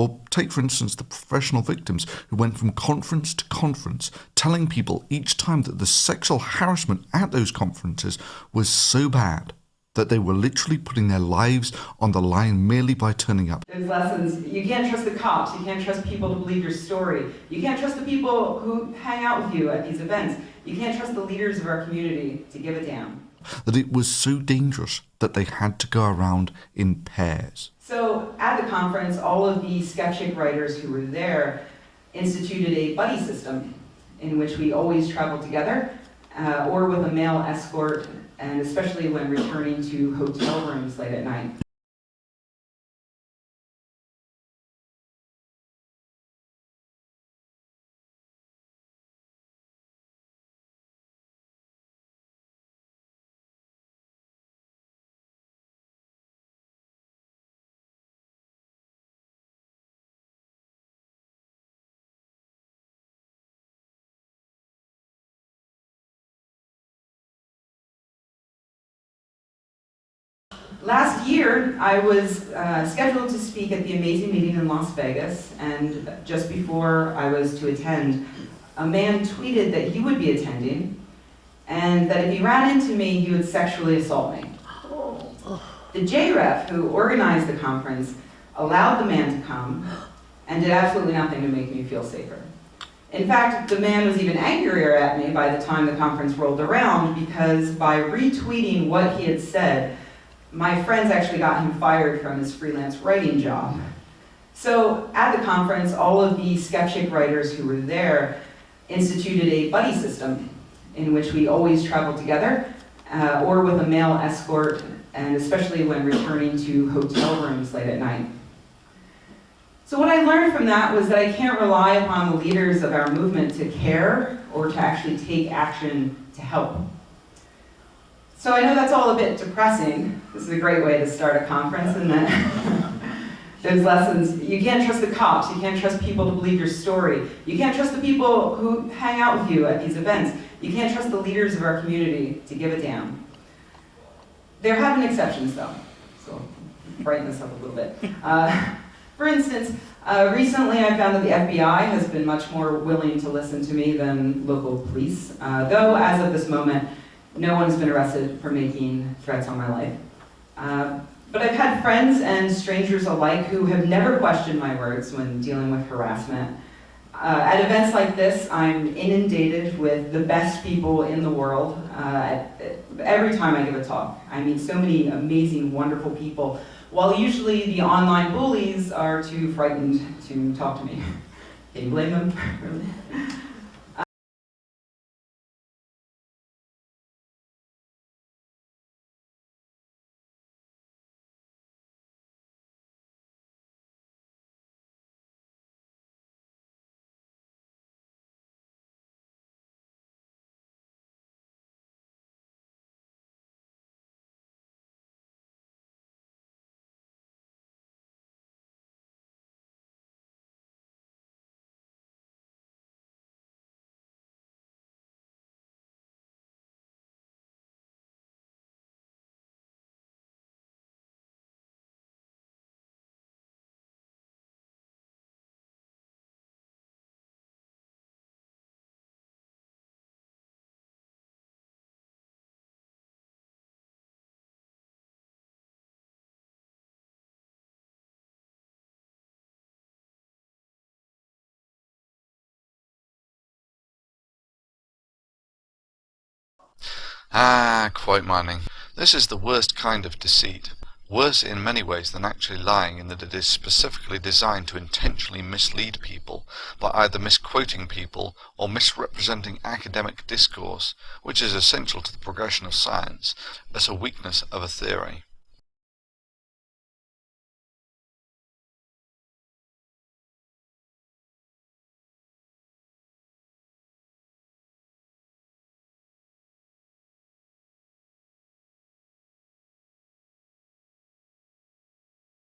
Or take, for instance, the professional victims who went from conference to conference, telling people each time that the sexual harassment at those conferences was so bad that they were literally putting their lives on the line merely by turning up. There's lessons. You can't trust the cops. You can't trust people to believe your story. You can't trust the people who hang out with you at these events. You can't trust the leaders of our community to give a damn. That it was so dangerous that they had to go around in pairs. So at the conference, all of the skeptic writers who were there instituted a buddy system in which we always traveled together or with a male escort, and especially when returning to hotel rooms late at night. Last year, I was scheduled to speak at the amazing meeting in Las Vegas, and just before I was to attend, a man tweeted that he would be attending, and that if he ran into me, he would sexually assault me. The JREF, who organized the conference, allowed the man to come, and did absolutely nothing to make me feel safer. In fact, the man was even angrier at me by the time the conference rolled around, because by retweeting what he had said, my friends actually got him fired from his freelance writing job. So at the conference, all of the skeptic writers who were there instituted a buddy system in which we always traveled together or with a male escort, and especially when returning to hotel rooms late at night. So what I learned from that was that I can't rely upon the leaders of our movement to care or to actually take action to help. So I know that's all a bit depressing. This is a great way to start a conference, and then there's lessons. You can't trust the cops. You can't trust people to believe your story. You can't trust the people who hang out with you at these events. You can't trust the leaders of our community to give a damn. There have been exceptions, though, so brighten this up a little bit. For instance, recently I found that the FBI has been much more willing to listen to me than local police, though as of this moment, no one's been arrested for making threats on my life. But I've had friends and strangers alike who have never questioned my words when dealing with harassment. At events like this, I'm inundated with the best people in the world. Every time I give a talk, I meet so many amazing, wonderful people, while usually the online bullies are too frightened to talk to me. Can you blame them? Really? Quote mining. This is the worst kind of deceit. Worse in many ways than actually lying, in that it is specifically designed to intentionally mislead people by either misquoting people or misrepresenting academic discourse, which is essential to the progression of science, as a weakness of a theory.